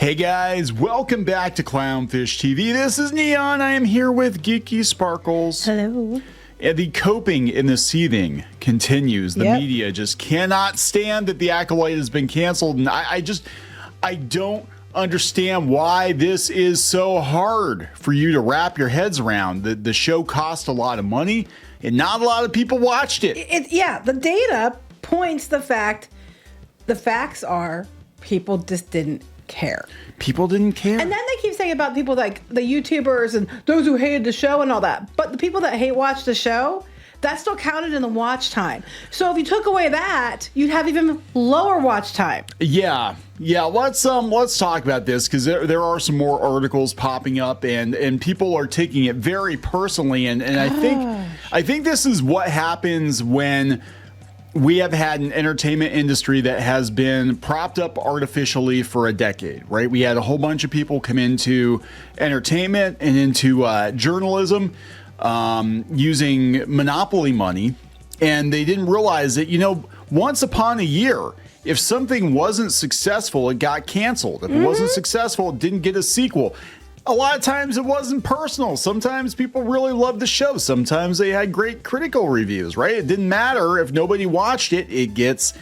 Hey guys, welcome back to Clownfish TV. This is Neon. I am here with Geeky Sparkles. Hello. And the coping and the seething continues. The media just cannot stand that the Acolyte has been canceled. And I don't understand why this is so hard for you to wrap your heads around. The show cost a lot of money and not a lot of people watched it. The data points the facts are people just didn't care. People didn't care. And then they keep saying about people like the YouTubers and those who hated the show and all that. But the people that hate watch the show, that's still counted in the watch time. So if you took away that, you'd have even lower watch time. Yeah. Let's talk about this because there are some more articles popping up and people are taking it very personally. And I think this is what happens when we have had an entertainment industry that has been propped up artificially for a decade, right? We had a whole bunch of people come into entertainment and into journalism using monopoly money, and they didn't realize that, once upon a year, if something wasn't successful, it got canceled. If it wasn't successful, it didn't get a sequel. A lot of times it wasn't personal. Sometimes people really loved the show. Sometimes they had great critical reviews, right? It didn't matter if nobody watched it, it gets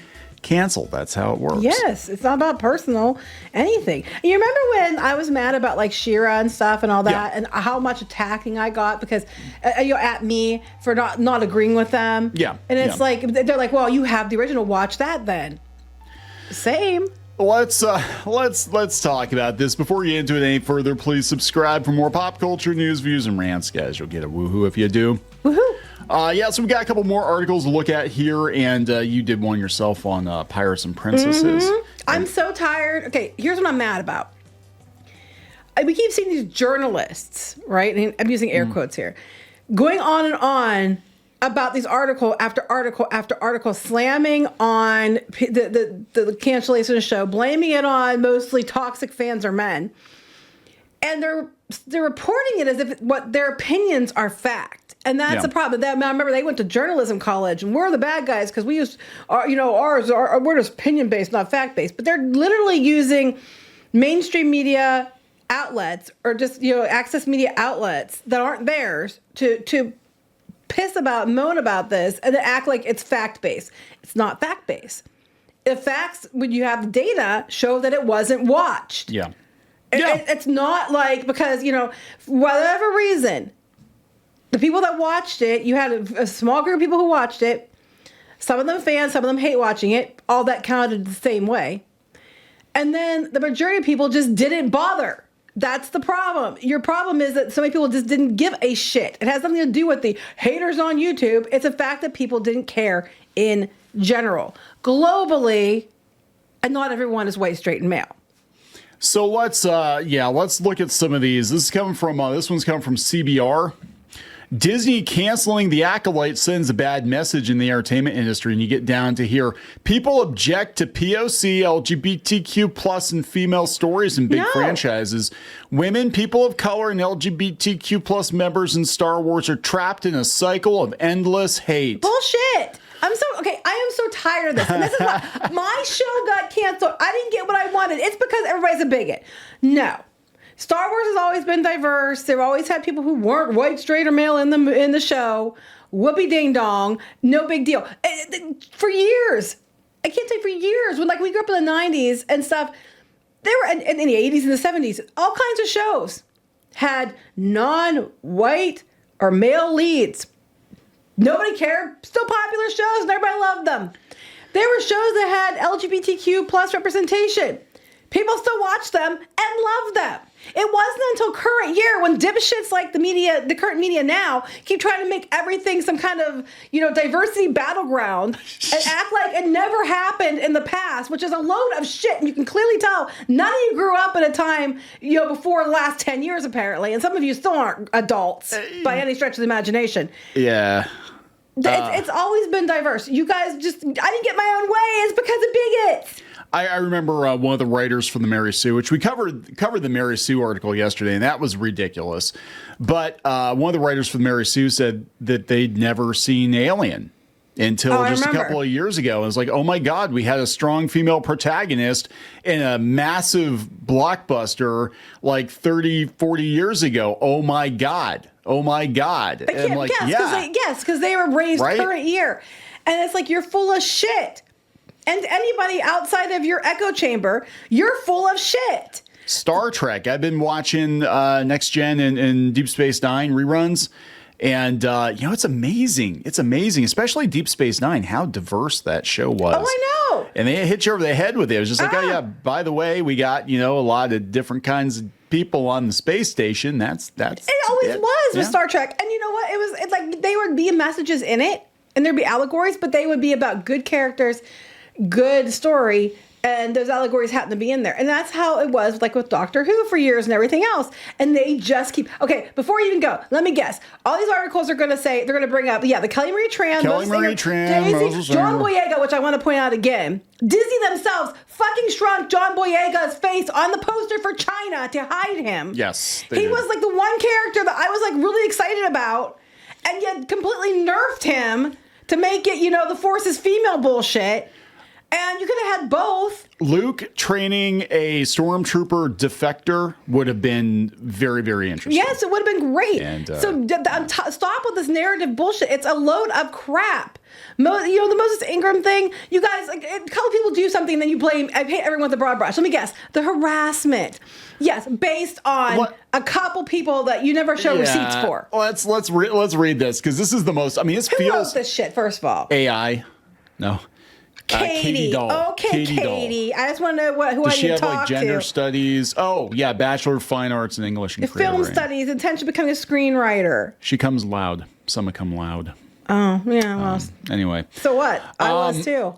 canceled. That's how it works. Yes, it's not about personal anything. You remember when I was mad about like Shira and stuff and all that, and how much attacking I got because at me for not agreeing with them. Yeah. And it's like they're like, well, you have the original. Watch that then. Same. Let's talk about this. Before you get into it any further, please subscribe for more pop culture news, views, and rants, guys. You'll get a woohoo if you do. Woohoo! So we got a couple more articles to look at here, and you did one yourself on Pirates and Princesses. I'm so tired. Okay, here's what I'm mad about. We keep seeing these journalists, right? And I'm using air quotes here, going on and on about these article after article after article, slamming on the cancellation of the show, blaming it on mostly toxic fans or men. And they're reporting it as if what their opinions are fact. And that's the problem. I remember they went to journalism college and we're the bad guys because we use, we're just opinion-based, not fact-based. But they're literally using mainstream media outlets or just, access media outlets that aren't theirs to piss about, moan about this, and then act like it's fact-based. It's not fact-based. The facts, when you have data, show that it wasn't watched. It's not like, because, for whatever reason, the people that watched it, you had a small group of people who watched it, some of them fans, some of them hate watching it, all that counted the same way. And then the majority of people just didn't bother. That's the problem. Your problem is that so many people just didn't give a shit. It has nothing to do with the haters on YouTube. It's a fact that people didn't care in general. Globally, and not everyone is white, straight, and male. So let's look at some of these. This one's coming from CBR. Disney canceling the Acolyte sends a bad message in the entertainment industry. And you get down to here. People object to POC, LGBTQ plus and female stories in big franchises. Women, people of color, and LGBTQ plus members in Star Wars are trapped in a cycle of endless hate. Bullshit. I am so tired of this. And this is why my show got canceled. I didn't get what I wanted. It's because everybody's a bigot. No. Star Wars has always been diverse. They've always had people who weren't white, straight, or male in the show. Whoopie ding dong. No big deal. For years. I can't say for years. When we grew up in the 90s and stuff, there were in the 80s and the 70s, all kinds of shows had non-white or male leads. Nobody cared. Still popular shows and everybody loved them. There were shows that had LGBTQ plus representation. People still watched them and loved them. It wasn't until current year when dipshits like the current media now keep trying to make everything some kind of, diversity battleground and act like it never happened in the past, which is a load of shit. And you can clearly tell none of you grew up at a time, before the last 10 years, apparently. And some of you still aren't adults by any stretch of the imagination. Yeah. It's always been diverse. You guys I didn't get my own way. It's because of bigots. I remember one of the writers from the Mary Sue, which we covered the Mary Sue article yesterday, and that was ridiculous. But one of the writers from the Mary Sue said that they'd never seen Alien. until just a couple of years ago. It was like, oh my God, we had a strong female protagonist in a massive blockbuster like 30, 40 years ago. Oh my God. Oh my God. And like, because they were raised current year. And it's like, you're full of shit. And anybody outside of your echo chamber, you're full of shit. Star Trek. I've been watching Next Gen and Deep Space Nine reruns. And, it's amazing. It's amazing, especially Deep Space Nine, how diverse that show was. Oh, I know. And they hit you over the head with it. It was just like, oh, yeah, by the way, we got, a lot of different kinds of people on the space station. That's It always was with Star Trek. And you know what? It's like they would be messages in it, and there'd be allegories, but they would be about good characters, good story, and those allegories happen to be in there. And that's how it was like with Doctor Who for years and everything else. And they just keep... Okay, before you even go, let me guess. All these articles are going to say... They're going to bring up, the Kelly Marie Tran, Daisy, John Boyega, which I want to point out again. Disney themselves fucking shrunk John Boyega's face on the poster for China to hide him. Yes. He was like the one character that I was like really excited about, and yet completely nerfed him to make it, the Force is female bullshit. And you could have had both. Luke training a stormtrooper defector would have been very, very interesting. Yes, it would have been great. And, stop with this narrative bullshit. It's a load of crap. The Moses Ingram thing, you guys, like, a couple people do something and then you blame, I paint everyone with a broad brush. Let me guess. The harassment. Yes, based on a couple people that you never show receipts for. Let's read this, because this is the most, this Who feels... wrote this shit, first of all? AI. No. Katie. Okay, Katie. I just want to know who I need to talk to. Does she have like gender studies? Oh, yeah, Bachelor of Fine Arts in English and Creative Film Writing. Studies, intention of becoming a screenwriter. She comes loud. Some come loud. Oh, yeah, well. Anyway. So what? I was too.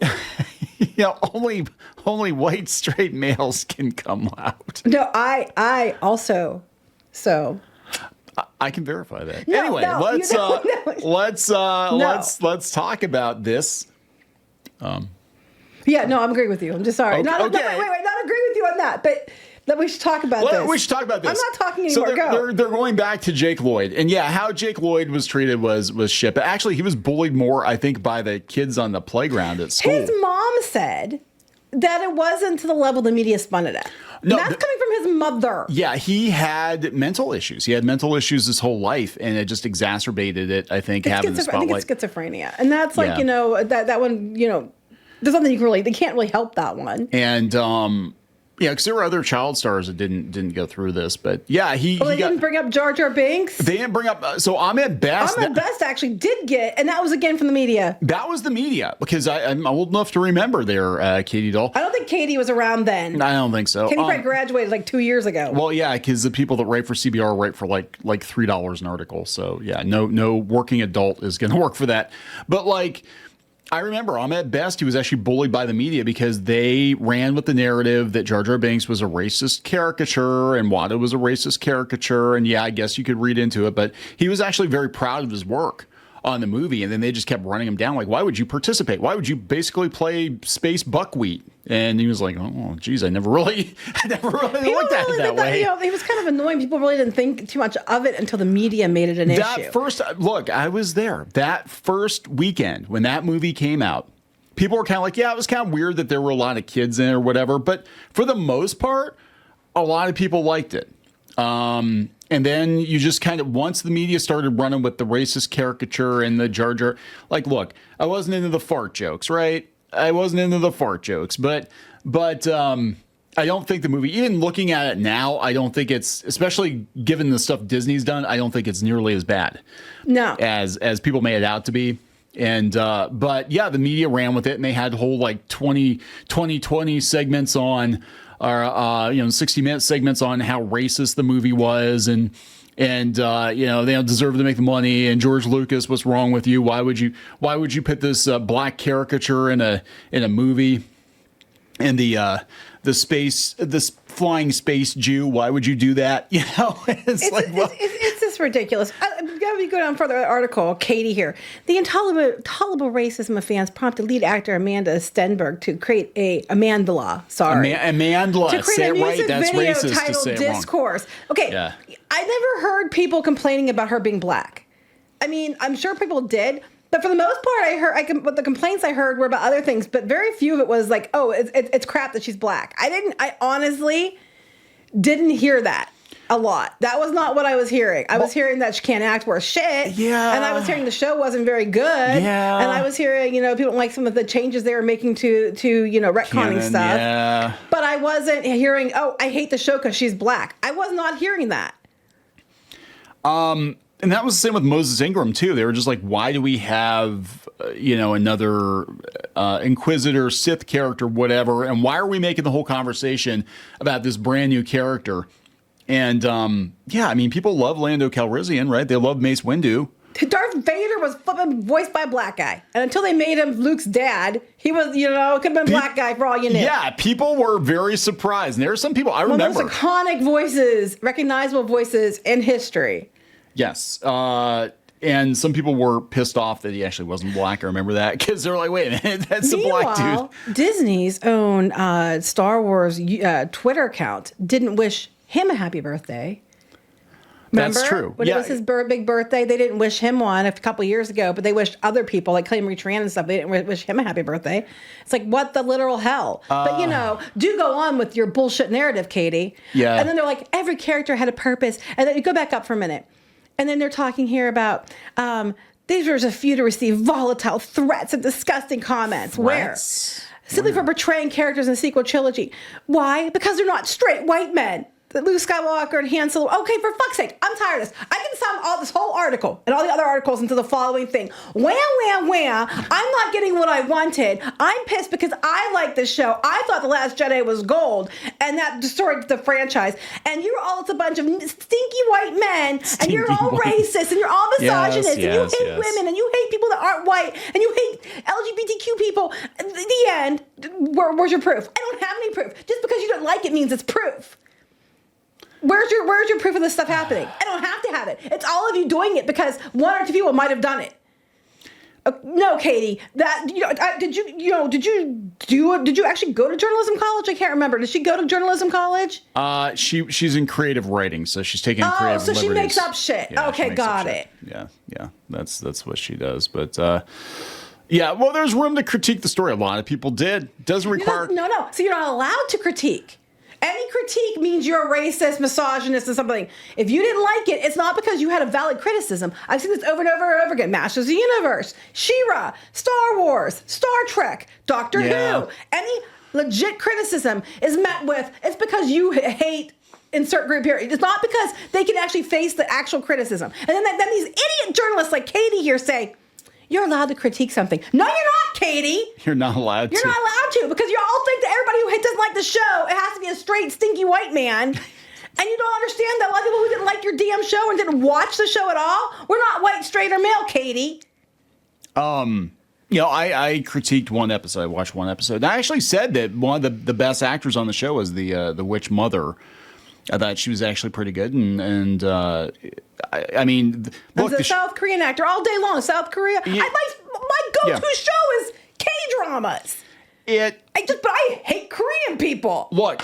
Only white straight males can come loud. No, I also. So I can verify that. No, anyway, let's talk about this. Yeah, no, I'm agreeing with you. I'm just sorry. Okay. Wait, not agree with you on that, but we should talk about this. We should talk about this. I'm not talking anymore. So they're going back to Jake Lloyd, and how Jake Lloyd was treated was shit. But actually, he was bullied more, I think, by the kids on the playground at school. His mom said that it wasn't to the level the media spun it at. No, that's coming from his mother. Yeah, he had mental issues. He had mental issues his whole life, and it just exacerbated it, I think, having the spotlight. I think it's schizophrenia. And that's like, that one, there's nothing they can't really help that one. And, because there were other child stars that didn't go through this, but they didn't bring up Jar Jar Binks. They didn't bring up. So Ahmed Best. Ahmed Best actually did get, and that was again from the media. That was the media, because I'm old enough to remember there, Katie Doll. I don't think Katie was around then. I don't think so. Katie probably graduated like 2 years ago. Well, yeah, because the people that write for CBR write for like $3 an article. So yeah, no working adult is going to work for that. But I remember Ahmed Best, he was actually bullied by the media because they ran with the narrative that Jar Jar Binks was a racist caricature and Wada was a racist caricature. And I guess you could read into it, but he was actually very proud of his work on the movie. And then they just kept running him down. Like, why would you participate? Why would you basically play space buckwheat? And he was like, oh, geez, I never really looked at it that way. He was kind of annoying. People really didn't think too much of it until the media made it an issue. I was there. That first weekend when that movie came out, people were kind of like, it was kind of weird that there were a lot of kids in it or whatever. But for the most part, a lot of people liked it. And then you just kind of, once the media started running with the racist caricature and the Jar Jar, look, I wasn't into the fart jokes, right? I wasn't into the fart jokes, but I don't think the movie, even looking at it now, I don't think it's, especially given the stuff Disney's done, I don't think it's nearly as bad. No. As people made it out to be. And, but yeah, the media ran with it, and they had whole 20 segments on, or 60-minute segments on how racist the movie was, and they don't deserve to make the money. And George Lucas, what's wrong with you? Why would you put this black caricature in a movie? And this flying space Jew, why would you do that? It's just ridiculous. We go down further article. Katie here. The intolerable racism of fans prompted lead actor Amanda Stenberg to create a Amandla. Amandla. To create say a it right. music That's video racist titled to say it Discourse. Wrong. Okay. Yeah. I never heard people complaining about her being black. I mean, I'm sure people did, But for the most part, what the complaints I heard were about other things, but very few of it was like, oh, it's crap that she's black. I honestly didn't hear that a lot. That was not what I was hearing. I was hearing that she can't act worth shit. Yeah. And I was hearing the show wasn't very good. Yeah. And I was hearing, people don't like some of the changes they were making to retconning Canon, stuff. yeah. But I wasn't hearing, oh, I hate the show because she's black. I was not hearing that. And that was the same with Moses Ingram too. They were just like, why do we have, another Inquisitor, Sith character, whatever, and why are we making the whole conversation about this brand new character? And people love Lando Calrissian, right? They love Mace Windu. Darth Vader was flipping voiced by a black guy, and until they made him Luke's dad, he was, could have been a black guy for all you knew. Yeah, people were very surprised. And there are some people I remember. One of those iconic voices, recognizable voices in history. Yes. And some people were pissed off that he actually wasn't black. I remember that because they were like, wait a minute, that's a black dude. Disney's own Star Wars Twitter account didn't wish him a happy birthday. Remember? That's true. When it was his big birthday, they didn't wish him one a couple years ago, but they wished other people, like Clay Marie Tran and stuff, they didn't wish him a happy birthday. It's like, what the literal hell? But, do go on with your bullshit narrative, Katie. Yeah. And then they're like, every character had a purpose. And then you go back up for a minute. And then they're talking here about these were a few to receive volatile threats and disgusting comments. Where? Simply for portraying characters in the sequel trilogy. Why? Because they're not straight white men. Luke Skywalker and Han Solo. Okay, for fuck's sake, I'm tired of this. I can sum all this whole article and all the other articles into the following thing. Wham, wham, wham. I'm not getting what I wanted. I'm pissed because I like this show. I thought The Last Jedi was gold, and that destroyed the franchise. And you're all, it's a bunch of stinky white men, and you're all racist, and you're all misogynist, and you hate women, and you hate people that aren't white, and you hate LGBTQ people. At the end, where's your proof? I don't have any proof. Just because you don't like it means it's proof. Where's your proof of this stuff happening? I don't have to have it. It's all of you doing it because one or two people might have done it. No, Katie, that did you actually go to journalism college? I can't remember. Did she go to journalism college? She's in creative writing, so she's taking creative liberties. She makes up shit. Yeah, okay, got it. Yeah, that's what she does. But well, there's room to critique the story. A lot of people did. Doesn't require no. So you're not allowed to critique. Any critique means you're a racist, misogynist, or something. If you didn't like it, it's not because you had a valid criticism. I've seen this over and over and over again. Masters of the Universe, She-Ra, Star Wars, Star Trek, Doctor Who. Any legit criticism is met with, it's because you hate insert group here. It's not because they can actually face the actual criticism. And then these idiot journalists like Katie here say, you're allowed to critique something. No, you're not, Katie. You're not allowed to. You're not allowed to because you all think that everybody who doesn't like the show, it has to be a straight, stinky white man. And you don't understand that a lot of people who didn't like your damn show and didn't watch the show at all, we're not white, straight, or male, Katie. I critiqued one episode. I watched one episode. And I actually said that one of the best actors on the show was the witch mother. I thought she was actually pretty good, and I mean, look, the South Korean actor all day long. South Korea. My go-to show is K-dramas. But I hate Korean people. Look,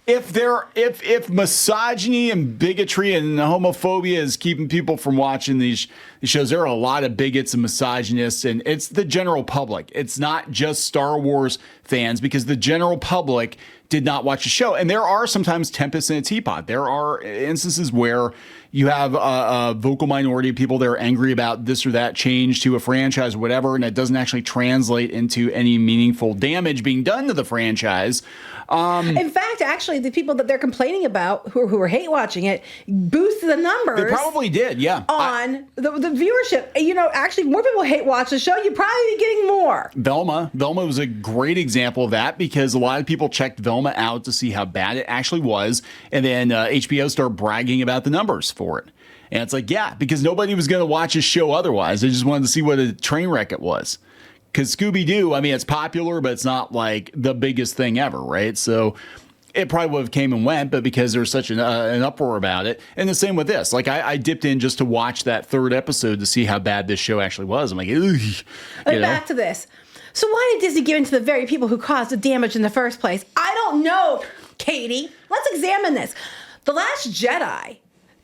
if misogyny and bigotry and homophobia is keeping people from watching these shows, there are a lot of bigots and misogynists, and it's the general public. It's not just Star Wars fans, because the general public did not watch the show. And there are sometimes tempests in a teapot. There are instances where you have a vocal minority of people that are angry about this or that change to a franchise or whatever, and it doesn't actually translate into any meaningful damage being done to the franchise. In fact, actually, the people that they're complaining about who are hate watching it boosted the numbers. They probably did, yeah. On the viewership. Actually, more people hate watch the show. You'd probably be getting more. Velma was a great example of that, because a lot of people checked Velma out to see how bad it actually was, and then HBO started bragging about the numbers for it. And it's like, yeah, because nobody was going to watch a show otherwise. They just wanted to see what a train wreck it was. Because Scooby-Doo, I mean, it's popular, but it's not like the biggest thing ever, right? So it probably would have came and went, but because there's such an uproar about it. And the same with this. Like, I dipped in just to watch that third episode to see how bad this show actually was. I'm like, ugh. Back to this. So why did Disney give in to the very people who caused the damage in the first place? I don't know, Katie. Let's examine this. The Last Jedi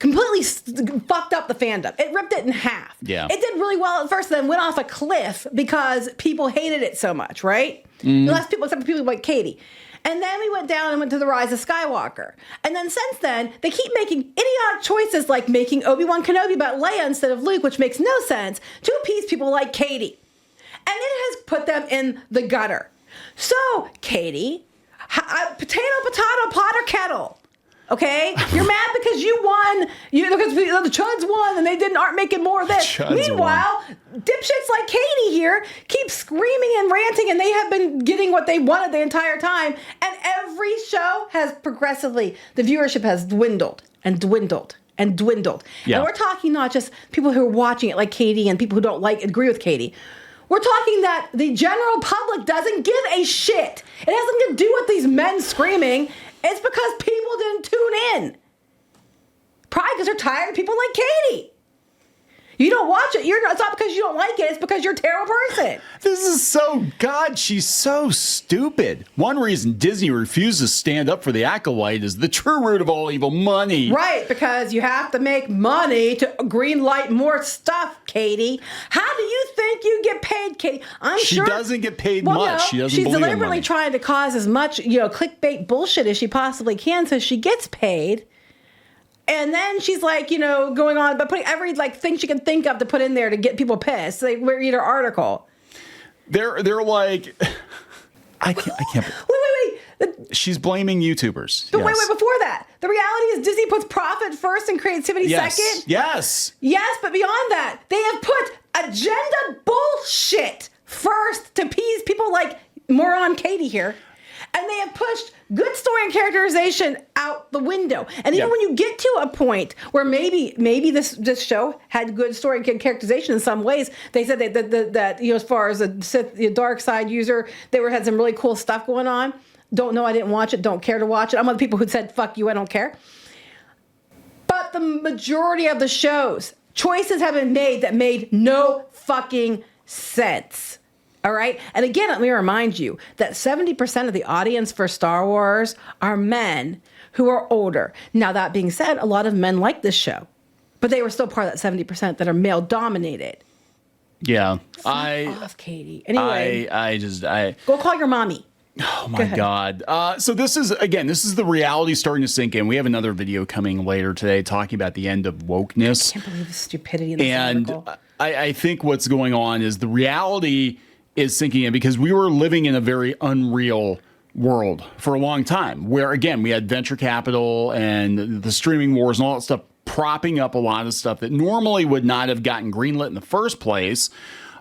completely fucked up the fandom. It ripped it in half. Yeah. It did really well at first, then went off a cliff because people hated it so much, right? Less people, except for people like Katie. And then we went down and went to the Rise of Skywalker. And then since then, they keep making idiotic choices like making Obi-Wan Kenobi about Leia instead of Luke, which makes no sense, to appease people like Katie. And it has put them in the gutter. So, Katie, potato, pot, or kettle. Okay? You're mad because you won. Because the Chuds won and they aren't making more of this. Meanwhile, dipshits like Katie here keep screaming and ranting, and they have been getting what they wanted the entire time. And every show has progressively, the viewership has dwindled and dwindled and dwindled. Yeah. And we're talking not just people who are watching it like Katie and people who don't agree with Katie. We're talking that the general public doesn't give a shit. It has nothing to do with these men screaming. It's because people didn't tune in. Probably because they're tired of people like Katie. You don't watch it. It's not because you don't like it. It's because you're a terrible person. This is so, God, she's so stupid. One reason Disney refuses to stand up for the Acolyte is the true root of all evil, money. Right, because you have to make money to green light more stuff, Katie. How do you think you get paid, Katie? She doesn't get paid much. No, she doesn't she's believe in deliberately money. trying to cause as much, clickbait bullshit as she possibly can so she gets paid. And then she's like, going on, but putting every thing she can think of to put in there to get people pissed. They read her article. They're like, I can't. Wait. She's blaming YouTubers. But wait, before that, the reality is Disney puts profit first and creativity second. Yes. Yes, but beyond that, they have put agenda bullshit first to appease people like moron Katie here. And they have pushed good story and characterization out the window. And even when you get to a point where maybe this show had good story and characterization in some ways, they said that as far as a Sith, dark side user, they had some really cool stuff going on. Don't know, I didn't watch it, don't care to watch it. I'm one of the people who said, fuck you, I don't care. But the majority of the shows, choices have been made that made no fucking sense. All right. And again, let me remind you that 70% of the audience for Star Wars are men who are older. Now, that being said, a lot of men like this show, but they were still part of that 70% that are male dominated. Yeah. Off, Katie. Anyway, I go call your mommy. Oh my God. So this is the reality starting to sink in. We have another video coming later today talking about the end of wokeness. I can't believe the stupidity in this article. I think what's going on is the reality is sinking in because we were living in a very unreal world for a long time where, again, we had venture capital and the streaming wars and all that stuff propping up a lot of stuff that normally would not have gotten greenlit in the first place,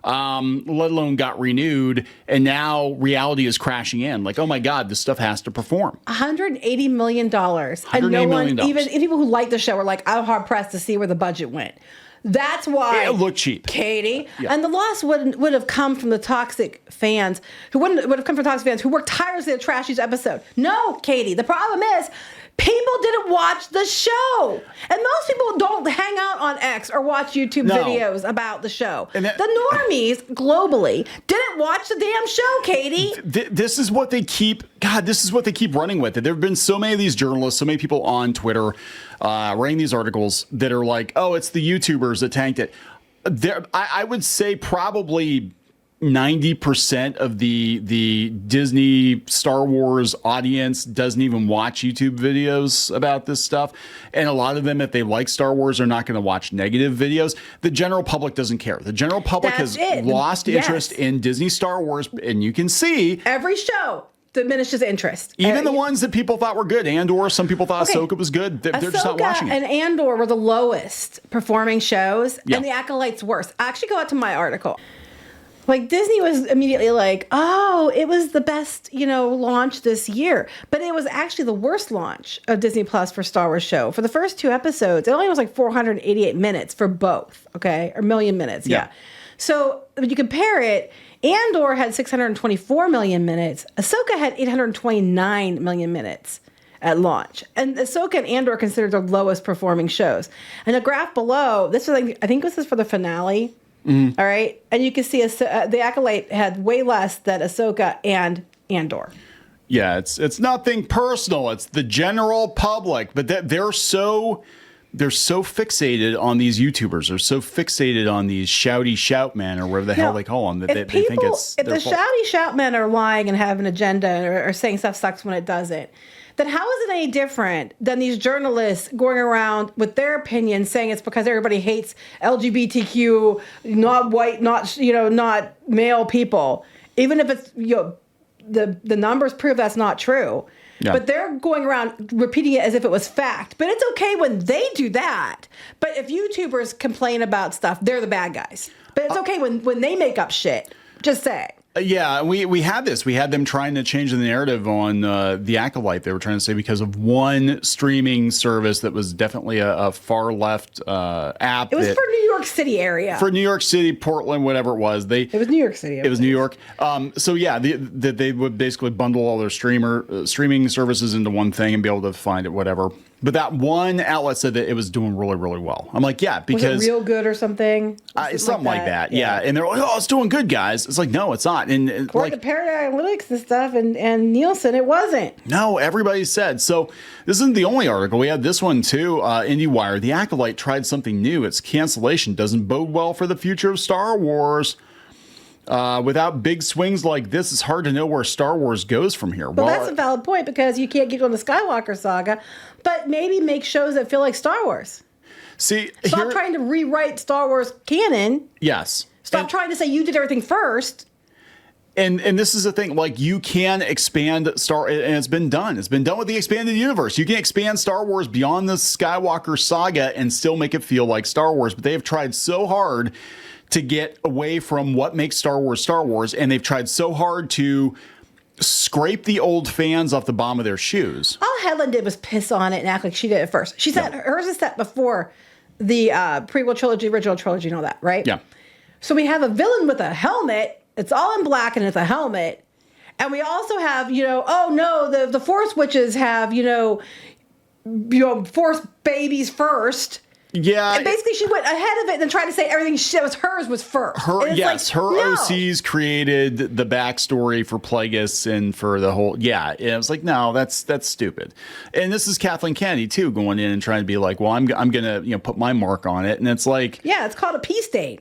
let alone got renewed. And now reality is crashing in. Like, oh my God, this stuff has to perform. $180 million. And no one, even people who like the show are like, I'm hard pressed to see where the budget went. That's why it looked cheap, Katie. Yeah. And the loss would have come from the toxic fans who would have come from toxic fans who worked tirelessly to trash each episode. No, Katie. The problem is people didn't watch the show, and most people don't hang out on X or watch YouTube videos about the show. And the normies globally didn't watch the damn show, Katie. This is what they keep. God, this is what they keep running with. There have been so many of these journalists, so many people on Twitter writing these articles that are like, oh, it's the YouTubers that tanked it. I would say probably 90% of the Disney Star Wars audience doesn't even watch YouTube videos about this stuff. And a lot of them, if they like Star Wars, are not going to watch negative videos. The general public doesn't care. The general public has lost interest in Disney Star Wars. And you can see every show diminishes interest. Even the ones that people thought were good. Andor, some people thought Ahsoka was good. They're just not watching it. And Andor were the lowest performing shows. And the Acolyte's worse. I actually go out to my article. Like, Disney was immediately like, oh, it was the best, launch this year. But it was actually the worst launch of Disney Plus for Star Wars show. For the first two episodes, it only was like 488 minutes for both, okay? Or million minutes, yeah. So when you compare it, Andor had 624 million minutes. Ahsoka had 829 million minutes at launch. And Ahsoka and Andor are considered the lowest performing shows. And the graph below, this is I think this is for the finale. All right. And you can see the Acolyte had way less than Ahsoka and Andor. Yeah, it's nothing personal. It's the general public. But they're so they're so fixated on these YouTubers. They're so fixated on these shouty shout men or whatever the hell they call them that they think it's if their the fault. shouty shout men are lying and have an agenda or saying stuff sucks when it doesn't, then how is it any different than these journalists going around with their opinions saying it's because everybody hates LGBTQ, not white, not male people, even if it's the numbers prove that's not true. Yeah. But they're going around repeating it as if it was fact. But it's okay when they do that. But if YouTubers complain about stuff, they're the bad guys. But it's okay when they make up shit. Just say. Yeah, we had this. We had them trying to change the narrative on the Acolyte. They were trying to say because of one streaming service that was definitely a far left app. It was for New York City area. For New York City, Portland, whatever it was. It was New York City. It was New York. So yeah, they would basically bundle all their streaming services into one thing and be able to find it, whatever. But that one outlet said that it was doing really, really well. I'm like, yeah, because was it Real Good or something? Something like that. Yeah. And they're like, oh, it's doing good, guys. It's like, no, it's not. And according to Paradigm Analytics and stuff and Nielsen, it wasn't. No, everybody said. So this isn't the only article. We had this one too. IndieWire. The Acolyte tried something new. Its cancellation doesn't bode well for the future of Star Wars. Without big swings like this, it's hard to know where Star Wars goes from here. Well, that's a valid point because you can't get on the Skywalker saga, but maybe make shows that feel like Star Wars. Stop trying to rewrite Star Wars canon. Yes. Stop trying to say you did everything first. And this is the thing, like you can expand and it's been done. It's been done with the expanded universe. You can expand Star Wars beyond the Skywalker saga and still make it feel like Star Wars. But they have tried so hard to get away from what makes Star Wars, and they've tried so hard to scrape the old fans off the bottom of their shoes. All Helen did was piss on it and act like she did it first. She said hers is set before the prequel trilogy, original trilogy, and all that, right? Yeah. So we have a villain with a helmet. It's all in black and it's a helmet. And we also have, the Force witches have, Force babies first. Yeah. And basically she went ahead of it and then tried to say everything that was hers was first. Her OCs created the backstory for Plagueis and for the whole, and I was like, no, that's stupid. And this is Kathleen Kennedy too, going in and trying to be like, well, I'm going to, put my mark on it. And it's like, yeah, it's called a peace stain.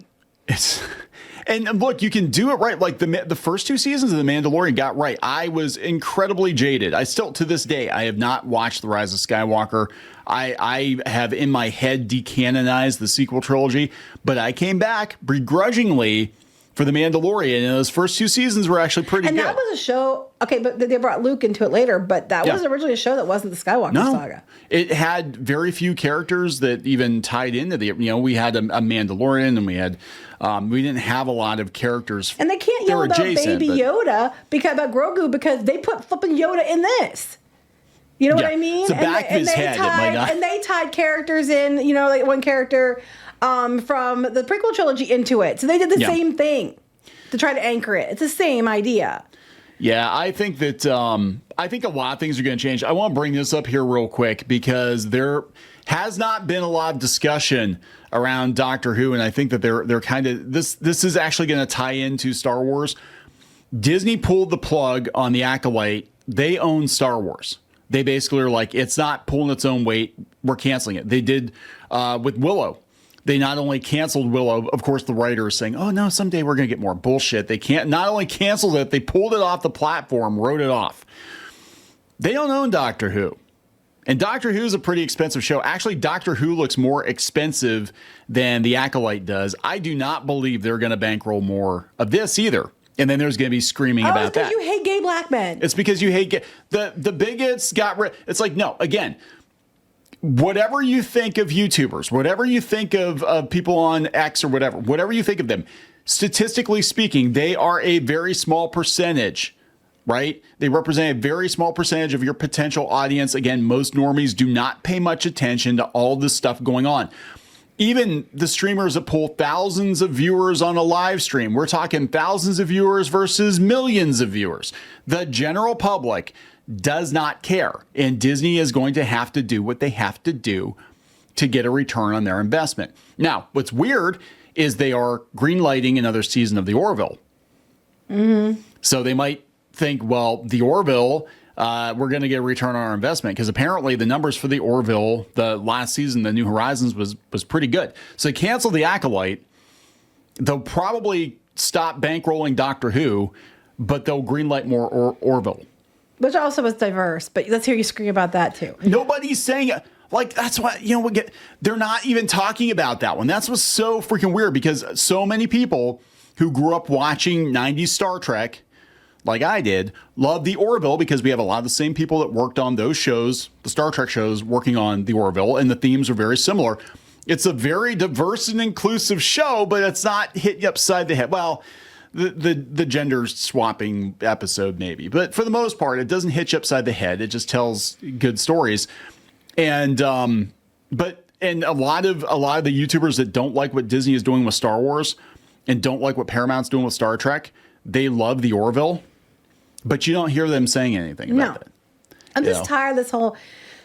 And look, you can do it right. Like the first two seasons of The Mandalorian got right. I was incredibly jaded. I still, to this day, I have not watched The Rise of Skywalker. I have in my head decanonized the sequel trilogy, but I came back begrudgingly for The Mandalorian, and those first two seasons were actually pretty good. And that was a show, okay, but they brought Luke into it later, but that was originally a show that wasn't the Skywalker saga. It had very few characters that even tied into we had a Mandalorian, and we had we didn't have a lot of characters. And they can't yell about Baby Yoda about Grogu because they put flipping Yoda in this. You know what I mean? It's the back of his head. And they tied characters in, like one character from the prequel trilogy into it. So they did the same thing to try to anchor it. It's the same idea. Yeah, I think that I think a lot of things are going to change. I want to bring this up here real quick because there has not been a lot of discussion around Doctor Who, and I think that they're kind of this is actually going to tie into Star Wars. Disney pulled the plug on the Acolyte. They own Star Wars. They basically are like, it's not pulling its own weight. We're canceling it. They did with Willow. They not only canceled Willow, of course, the writer is saying, oh, no, someday we're going to get more bullshit. They can't not only canceled it, they pulled it off the platform, wrote it off. They don't own Doctor Who. And Doctor Who is a pretty expensive show. Actually, Doctor Who looks more expensive than The Acolyte does. I do not believe they're going to bankroll more of this either. And then there's going to be screaming about that. It's because you hate gay black men. It's because you hate the bigots got rid. It's like, no, again, whatever you think of YouTubers, whatever you think of people on X or whatever you think of them, statistically speaking, they are a very small percentage, right? They represent a very small percentage of your potential audience. Again, most normies do not pay much attention to all this stuff going on. Even the streamers that pull thousands of viewers on a live stream, we're talking thousands of viewers versus millions of viewers. The general public does not care. And Disney is going to have to do what they have to do to get a return on their investment. Now, what's weird is they are greenlighting another season of the Orville. Mm-hmm. So they might think, well, the Orville we're going to get a return on our investment, because apparently the numbers for the Orville, the last season, the New Horizons, was pretty good. So they cancel the Acolyte. They'll probably stop bankrolling Doctor Who, but they'll greenlight more Orville. Which also was diverse, but let's hear you scream about that too. Nobody's saying it. Like, that's what, they're not even talking about that one. That's what's so freaking weird, because so many people who grew up watching 90s Star Trek, like I did, love the Orville, because we have a lot of the same people that worked on those shows, the Star Trek shows, working on the Orville, and the themes are very similar. It's a very diverse and inclusive show, but it's not hitting you upside the head. Well, the gender swapping episode maybe, but for the most part, it doesn't hit you upside the head. It just tells good stories. And a lot of the YouTubers that don't like what Disney is doing with Star Wars and don't like what Paramount's doing with Star Trek, they love the Orville, but you don't hear them saying anything about it. I'm just tired of this whole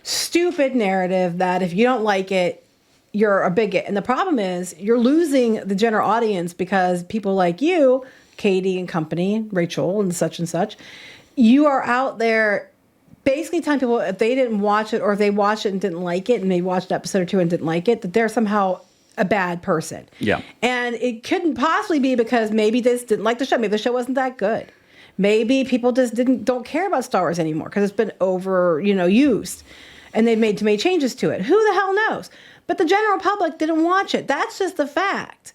stupid narrative that if you don't like it, you're a bigot. And the problem is you're losing the general audience, because people like you, Katie and company, Rachel and such, you are out there basically telling people if they didn't watch it, or if they watched it and didn't like it, and they watched an episode or two and didn't like it, that they're somehow a bad person. Yeah. And it couldn't possibly be because maybe they just didn't like the show. Maybe the show wasn't that good. Maybe people just don't care about Star Wars anymore because it's been used, and they've made too many changes to it. Who the hell knows? But the general public didn't watch it. That's just the fact.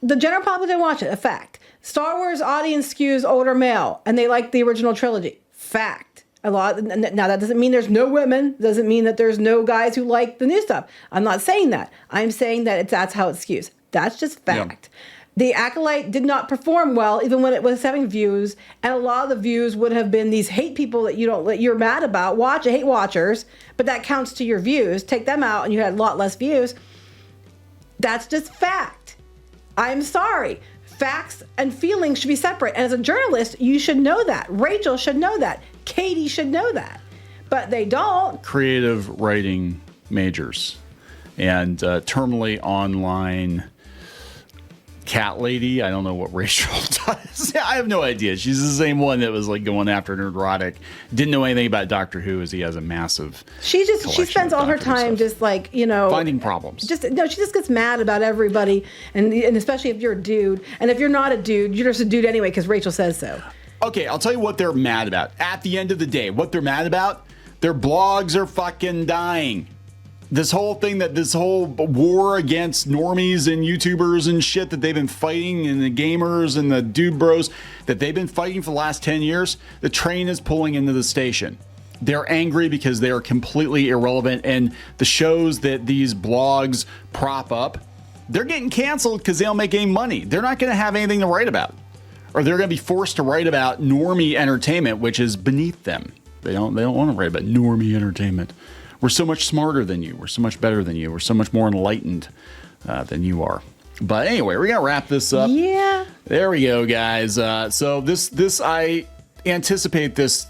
The general public didn't watch it. A fact. Star Wars audience skews older male, and they like the original trilogy. Fact. Now that doesn't mean there's no women. Doesn't mean that there's no guys who like the new stuff. I'm not saying that. I'm saying that that's how it skews. That's just fact. Yeah. The Acolyte did not perform well, even when it was having views, and a lot of the views would have been these hate people that you're mad about, hate watchers, but that counts to your views. Take them out, and you had a lot less views. That's just fact. I'm sorry. Facts and feelings should be separate. And as a journalist, you should know that. Rachel should know that. Katie should know that. But they don't. Creative writing majors and terminally online cat lady. I don't know what Rachel does. I have no idea. She's the same one that was like going after Nerdrotic. Didn't know anything about Doctor Who, as he has a massive. She spends all her time just like, finding problems. She just gets mad about everybody, and especially if you're a dude. And if you're not a dude, you're just a dude anyway because Rachel says so. Okay, I'll tell you what they're mad about. At the end of the day, what they're mad about, their blogs are fucking dying. This whole war against normies and YouTubers and shit that they've been fighting, and the gamers and the dude bros that they've been fighting for the last 10 years, the train is pulling into the station. They're angry because they are completely irrelevant, and the shows that these blogs prop up, they're getting canceled because they don't make any money. They're not going to have anything to write about, or they're going to be forced to write about normie entertainment, which is beneath them. They don't want to write about normie entertainment. We're so much smarter than you. We're so much better than you. We're so much more enlightened than you are. But anyway, we're going to wrap this up. Yeah. There we go, guys. So this I anticipate this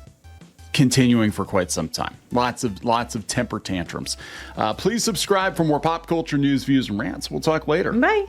continuing for quite some time. Lots of temper tantrums. Please subscribe for more pop culture news, views, and rants. We'll talk later. Bye.